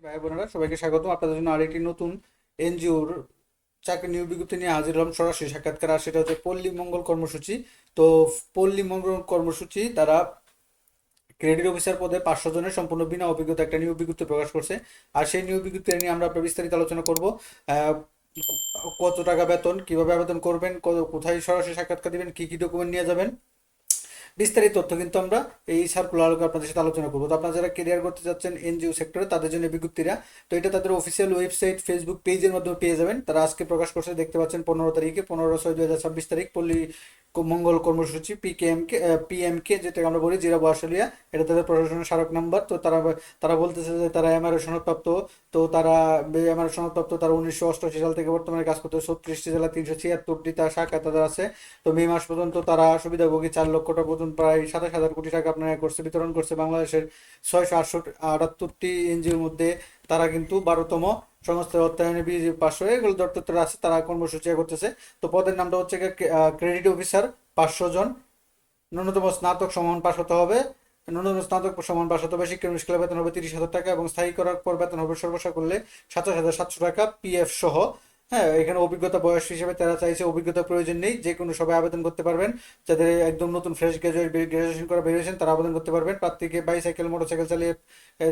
ভাই বোনেরা সবাইকে স্বাগতম। আপনাদের জন্য আরেকটি নতুন এনজিওর চাকরি নিয়োগ বিজ্ঞপ্তি নিয়ে হাজির হলাম সরাসরি সাক্ষাৎকার। আর সেটা হচ্ছে পল্লী মঙ্গল কর্মসূচি। তো পল্লী মঙ্গল কর্মসূচি তারা ক্রেডিট অফিসার পদে 500 জনের সম্পূর্ণ বিনা অভিজ্ঞতা একটা নিয়োগ বিজ্ঞপ্তি প্রকাশ করছে। আর সেই নিয়োগ বিজ্ঞপ্তি নিয়ে আমরা আপনার বিস্তারিত আলোচনা করব। আহ, কত টাকা বেতন, কিভাবে আবেদন করবেন, কোথায় সরাসরি সাক্ষাৎকার দিবেন, কি কি ডকুমেন্ট নিয়ে যাবেন, বিস্তারিত তথ্য কিন্তু আমরা এই সার্কুলার আলোকে আপনাদের সাথে আলোচনা করবো। তো আপনারা যারা কেরিয়ার করতে যাচ্ছেন এনজিও সেক্টরে তাদের জন্য বিজ্ঞপ্তিরা, তো এটা তাদের অফিসিয়াল ওয়েবসাইট ফেসবুক পেজের মাধ্যমে পেয়ে যাবেন। তারা আজকে প্রকাশ করছে, দেখতে পাচ্ছেন 15 তারিখে, 15/6/2026 তারিখ। মঙ্গল কর্মসূচি পিএমকে যেটা আমরা বলি জিরা আশুলিয়া, এটা তাদের প্রশাসনের স্মারক নাম্বার। তো তারা তারা বলতেছে যে তারা এমআরও সনদপ্রাপ্ত। তো তারা এমআরও সনদপ্রাপ্ত, তারা 1988 সাল থেকে বর্তমানে কাজ করতে 36টি জেলা 376টি তার শাখা তাদের আছে। তো মে মাস পর্যন্ত তারা সুবিধাভোগী 4 লক্ষ টাকা পর্যন্ত প্রায় 27,000 কোটি টাকা আপনার করছে, বিতরণ করছে বাংলাদেশের 678টি এনজিওর মধ্যে। তারা কিন্তু 12তম সংস্থার অর্থায়নে বিজেপি 500 এগুলো দপ্তর আছে, তারা কর্মসূচি করতেছে। তো পদের নামটা হচ্ছে ক্রেডিট অফিসার, 500 জন। ন্যূনতম স্নাতক সমান পাশ হতে হবে। ন্যূনতম স্নাতক সমান পাশ হতে হবে। শিক্ষা নিষ্কালে বেতন হবে 30,000 টাকা এবং স্থায়ী করার পর বেতন হবে সর্বসা করলে 27,700 টাকা পিএফ সহ। হ্যাঁ, এখানে অভিজ্ঞতা বয়স হিসেবে তারা চাইছে অভিজ্ঞতা প্রয়োজন নেই, যে কোনো সবাই আবেদন করতে পারবেন। যাদের একদম নতুন ফ্রেশ গ্রাজুয়েশন করা বেরিয়েছেন তারা আবেদন করতে পারবেন। প্রার্থীকে বাইসাইকেল মোটরসাইকেল চালিয়ে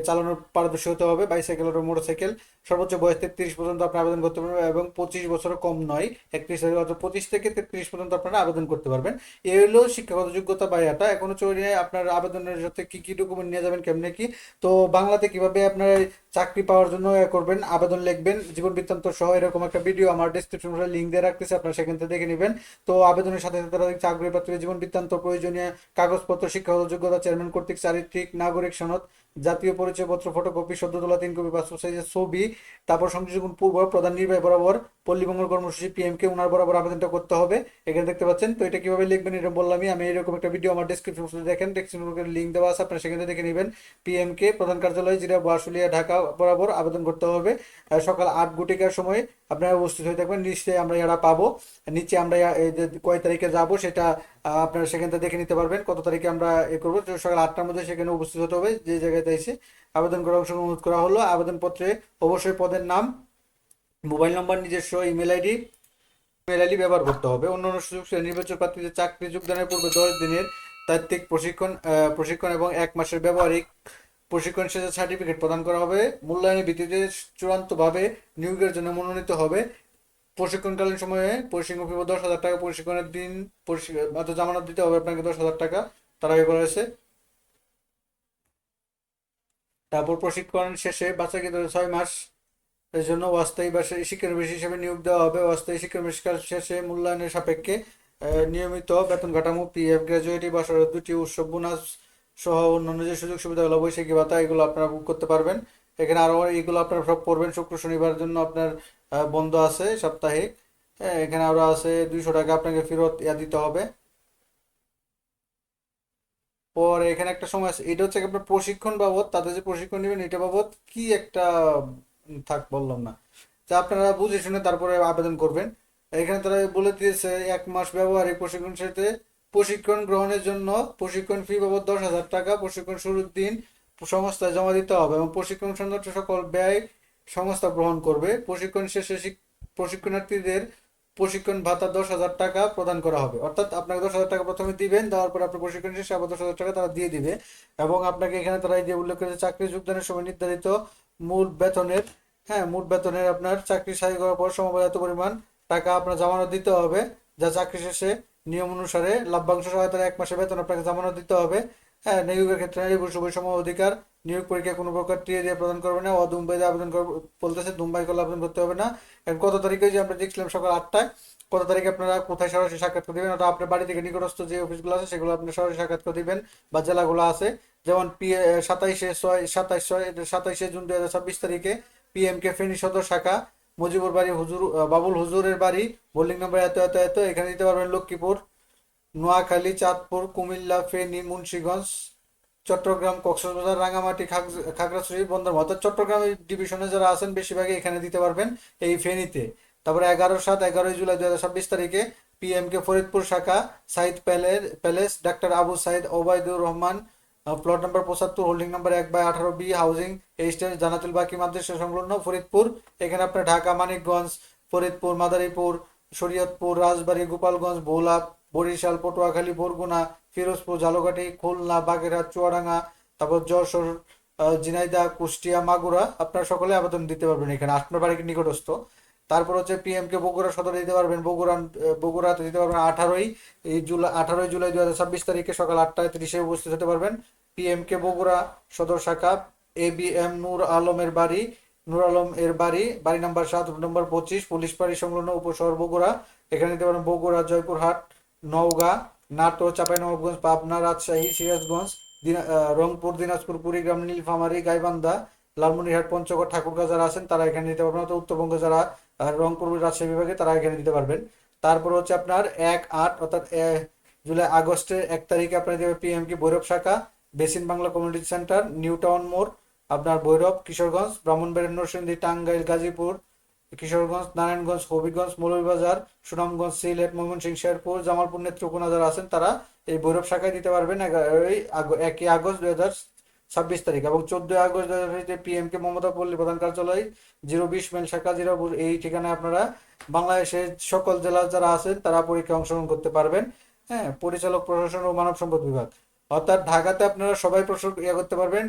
চালানোর পারদর্শী হতে হবে, বাইসাইকেল ও মোটরসাইকেল। সর্বোচ্চ বয়স 33 পর্যন্ত আপনারা আবেদন করতে পারবেন এবং 25 বছরও কম নয়। 25 থেকে 33 পর্যন্ত আপনারা আবেদন করতে পারবেন। এই হলো শিক্ষাগত যোগ্যতা বা এটা এখনো চলে নিয়ে আপনার আবেদনের সাথে কি কি ডকুমেন্ট নিয়ে যাবেন, কেমনে কি। তো বাংলাতে কিভাবে আপনার চাকরি পাওয়ার জন্য করবেন, আবেদন লিখবেন, জীবন বৃত্তান্ত সহ এরকম একটা ভিডিও আমার ডেসক্রিপশন লিঙ্ক দিয়ে রাখতেছে, আপনারা সেখান থেকে দেখে নেবেন। তো আবেদনের সাথে সাথে তারা চাকরি পাত্রের জীবন বৃত্তান্ত, প্রয়োজনীয় কাগজপত্র, শিক্ষাগত যোগ্যতা, চেয়ারম্যান কর্তৃক চারিত্রিক নাগরিক সনদ, জাতীয় পরিচয়পত্র ফটোকপি, সদ্য তোলা 3 কপি পাসপোর্ট সাইজের ছবি, তারপর সংযোজন পূর্ব প্রধান নির্বাহী বরাবর পল্লীমঙ্গল কর্মসূচি পিএমকে ওনার বরাবর আবেদনটা করতে হবে। এখানে দেখতে পাচ্ছেন। তো এটা কিভাবে লিখবেন এটা বললামই আমি। এরকম একটা ভিডিও আমার ডেসক্রিপশন দেখেন, ডেসক্রিপশন লিঙ্ক দেওয়া আছে, আপনারা সেখানে দেখে নেবেন। পিএমকে প্রধান কার্যালয় জিরা আশুলিয়া ঢাকা বরাবর আবেদন করতে হবে। সকাল 8 ঘটিকার সময় আপনারা উপস্থিত হয়ে থাকবেন। নিশ্চয়ই আমরা এরা পাবো। নিচে আমরা এই যে কয় তারিখে যাব সেটা আপনারা সেখান থেকে দেখে নিতে পারবেন। কত তারিখে আমরা করবো, তো সকাল 8টার মধ্যে সেখানে উপস্থিত হতে হবে যে জায়গায় এসে আবেদন করার অংশ অনুরোধ করা হলো। আবেদনপত্রে অবশ্যই পদের নাম, মোবাইল নম্বর, নিজস্ব ইমেল আইডি ব্যবহার করতে হবে। অন্যান্য সুযোগ সুবিধা নির্বাচন প্রার্থীদের চাকরি যোগদানের পূর্বে 10 দিনের তাত্ত্বিক প্রশিক্ষণ এবং 1 মাসের ব্যবহারিক প্রশিক্ষণ শেষে সার্টিফিকেট প্রদান করা হবে। মূল্যায়নের ভিত্তিতে চূড়ান্তভাবে নিয়োগের জন্য মনোনীত হবে। প্রশিক্ষণকালীন সময়ে প্রশিক্ষণ ফি 10,000 টাকা, প্রশিক্ষণের দিন মাত্র জামানত দিতে হবে আপনাকে 10,000 টাকা, তারা এ করেছে। তারপর প্রশিক্ষণ শেষে বাচ্চাকে 6 মাস এর জন্য অস্থায়ী বা শিক্ষানবিশ হিসেবে নিয়োগ দেওয়া হবে। অস্থায়ী শিক্ষানবিশ শেষে মূল্যায়নের সাপেক্ষে নিয়মিত বেতন কাঠামো, পিএফ, গ্র্যাজুয়েটি বা দুটি উৎসব বোনাস সহ অন্যান্য যে সুযোগ সুবিধাগুলো, বৈশাখী ভাতা, এগুলো আপনারা বুক করতে পারবেন। এখানে আরও এগুলো আপনারা সব পড়বেন। শুক্র শনিবার জন্য আপনার বন্ধ আছে সাপ্তাহিক। এখানে আরও আছে 200 টাকা আপনাকে ফেরত দিতে হবে। পরে এখানে একটা সময় আছে, এটা হচ্ছে আপনার প্রশিক্ষণ বাবদ, তাদের যে প্রশিক্ষণ নেবেন এটা বাবদ কি একটা থাক বললাম না, যা আপনারা বুঝে শুনে তারপরে আবেদন করবেন। এখানে তারা বলে দিয়েছে 1 মাস ব্যবহারিক প্রশিক্ষণ সাথে প্রশিক্ষণ গ্রহণের জন্য প্রশিক্ষণ ফি বাবদ 10,000 টাকা প্রশিক্ষণ শুরুর দিন সংস্থায় জমা দিতে হবে এবং প্রশিক্ষণ সংক্রান্ত সকল ব্যয় সংস্থা গ্রহণ করবে। প্রশিক্ষণ শেষে প্রশিক্ষণার্থীদের প্রশিক্ষণ ভাতা 10,000 টাকা প্রদান করা হবে। অর্থাৎ আপনাকে 10,000 টাকা প্রথমে দিবেন, দেওয়ার পর আপনার প্রশিক্ষণ শেষে আবার 10,000 টাকা তারা দিয়ে দিবে। এবং আপনাকে এখানে তারা এই যে উল্লেখ করেছে চাকরি যোগদানের সময় নির্ধারিত মূল বেতনের, হ্যাঁ, মূল বেতনের আপনার চাকরি স্থায়ী করার পর সমবায় এত পরিমাণ টাকা আপনার জামানত দিতে হবে, যা চাকরি শেষে নিয়ম অনুসারে লভ্যাংশ সহায়তার 1 মাসের বেতন আপনাকে জামানত দিতে হবে। হ্যাঁ, নিয়োগের ক্ষেত্রে নারী পুরুষ উভয় সম অধিকার। নিয়োগ পরীক্ষায় কোনো প্রকার টিএ দিয়ে প্রদান করবে না। দুম্বাইতে আবেদন বলতেছে, দুম্বাই করলে আবেদন করতে হবে না। এখন কত তারিখে যে আমরা দেখছিলাম সকাল 8টায়, কত তারিখে আপনারা কোথায় সরাসরি সাক্ষাৎকার দিবেন, ওটা আপনার বাড়ি থেকে নিকটস্থ যে অফিসগুলো আছে সেগুলো আপনি সরাসরি সাক্ষাৎকার দিবেন বা জেলাগুলো আছে। যেমন 27শে জুন 2026 তারিখে পিএমকে ফেনী সদর শাখা, মুজিবুর বাড়ি হুজুর, বাবুল হুজুরের বাড়ি, হোল্ডিং নাম্বার এত এত এত, এখানে দিতে পারবেন। লক্ষ্মীপুর, নোয়াখালী, চাঁদপুর, কুমিল্লা, ফেনী, মুন্সিগঞ্জ, চট্টগ্রাম, কক্সবাজার, রাঙামাটি, খাগড়াছড়ি, বন্দরবান, অর্থাৎ চট্টগ্রাম ডিভিশনে যারা আছেন বেশিরভাগই এখানে দিতে পারবেন, এই ফেনীতে। তারপরে 11/7-11 জুলাই 2026 তারিখে পিএমকে ফরিদপুর শাখা, Saeed Palace, doctor Abu Saeed Obaidur Rahman, plot number 75, holding number 1/18B, housing estate Jannatul Baqi Madrasa সংলগ্ন ফরিদপুর। এখানে আপনার ঢাকা, মানিকগঞ্জ, ফরিদপুর, মাদারীপুর, শরীয়তপুর, রাজবাড়ী, গোপালগঞ্জ, ভোলা, বরিশাল, পটুয়াখালী, বরগুনা, ফিরোজপুর, ঝালকাঠি, খুলনা, বাগেরহাট, চুয়াডাঙ্গা, তারপর যশোর, ঝিনাইদহ, কুষ্টিয়া, মাগুরা আপনারা সকলে আবেদন দিতে পারবেন এখানে আপনার বাড়ির নিকটস্থ। তারপর হচ্ছে পিএমকে বগুড়া সদরে দিতে পারবেন, বগুড়াতে দিতে পারবেন 18ই জুলাই 2026 তারিখে সকাল 8:30 উপস্থিত হতে পারবেন। পিএমকে বগুড়া সদর শাখা, ABM নূর আলম এর বাড়ি, বাড়ি নাম্বার 7, রোড নাম্বার 25, পুলিশ ফাঁড়ি সংলগ্ন, উপশহর বগুড়া। এখানে দিতে পারেন বগুড়া, জয়পুরহাট, নওগাঁ, নাটোর, চাঁপাইনবাবগঞ্জ, পাবনা, রাজশাহী, সিরাজগঞ্জ, রংপুর, দিনাজপুর, কুড়িগ্রাম, নীলফামারী, গাইবান্ধা, লালমনিরহাট, পঞ্চগড়, ঠাকুরগাঁও যারা আছেন তারা এখানে দিতে পারবেন, অথবা উত্তরবঙ্গ যারা রংপুর, রাজশাহী বিভাগে তারা এখানে দিতে পারবেন। তারপর হচ্ছে আপনার 1/8 অর্থাৎ আগস্টের 1 তারিখে আপনার দেবে পিএমকে ভৈরব শাখা, basin Bangla community centre, new town মোড়, আপনার ভৈরব, কিশোরগঞ্জ, ব্রাহ্মণবাড়িয়া, নরসিংদী, টাঙ্গাইল, গাজীপুর, কিশোরগঞ্জ, নারায়ণগঞ্জ, হবিগঞ্জ, মৌলভীবাজার, সুনামগঞ্জ, সিলেট, ময়মনসিংহ, শেরপুর, জামালপুর, নেত্রকোনা যারা আছেন তারা এই ভৈরব শাখায় দিতে পারবেন 1 আগস্ট 2026 তারিখ। এবং 14 আগস্ট 2026 পিএমকে মমতা পল্লী প্রধান কার্যালয়, 020 মেল শাখা, 0 এই ঠিকানায় আপনারা বাংলাদেশের সকল জেলা যারা আছেন তারা পরীক্ষায় অংশগ্রহণ করতে পারবেন। হ্যাঁ, পরিচালক, প্রশাসন ও মানব সম্পদ বিভাগ। অর্থাৎ ঢাকাতে আপনারা সবাই প্রশ্ন করতে পারবেন।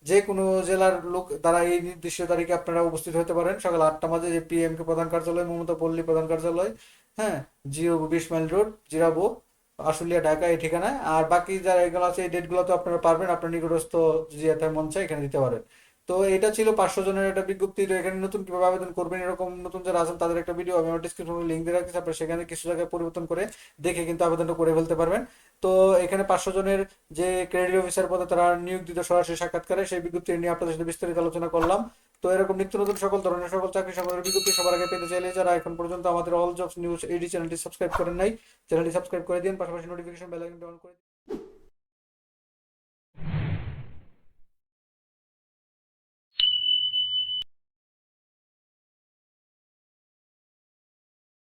যে কোনো জেলার লোক দ্বারা এই নির্দিষ্ট তারিখে আপনারা উপস্থিত হতে পারেন সকাল 8টা বাজে, যে পিএমকে প্রধান কার্যালয়, মমতা পল্লী প্রধান কার্যালয়, হ্যাঁ, 020 মাইল রোড, জিরাবো, আশুলিয়া, ঢাকা এই ঠিকানায়। আর বাকি যারা এগুলো আছে এই ডেটগুলো তো আপনারা পারবেন আপনার নিকটস্থ যেতে মন চায় এখানে দিতে পারেন। তো এটা ছিল 500 জনের একটা বিজ্ঞপ্তি। তো এখানে নতুন কিভাবে আবেদন করবেন এরকম নতুন যারা আছেন তাদের একটা ভিডিও আমি আমার ডিসক্রিপশনে লিঙ্ক দিয়ে রাখছি, আপনারা সেখানে কিছু জায়গায় পরিবর্তন করে দেখে কিন্তু আবেদনটা করে ফেলতে পারবেন। তো এখানে 500 জনের যে ক্রেডিট অফিসার পদে তারা নিয়োগ দিতে সরাসরি সাক্ষাৎকারে সেই বিজ্ঞপ্তি নিয়ে আপনাদের সাথে বিস্তারিত আলোচনা করলাম। তো এরকম নিত্য নতুন সকল ধরনের সকল চাকরি সংক্রান্ত বিজ্ঞপ্তি সবার আগে পেতে চাইলে যারা এখন পর্যন্ত আমাদের অল জবস নিউজ এইডি চ্যানেলটি সাবস্ক্রাইব করেন নাই, চ্যানেলটি সাবস্ক্রাইব করে দিন, পাশাপাশি নোটিফিকেশন বেল আইকনটি অন করে দিন।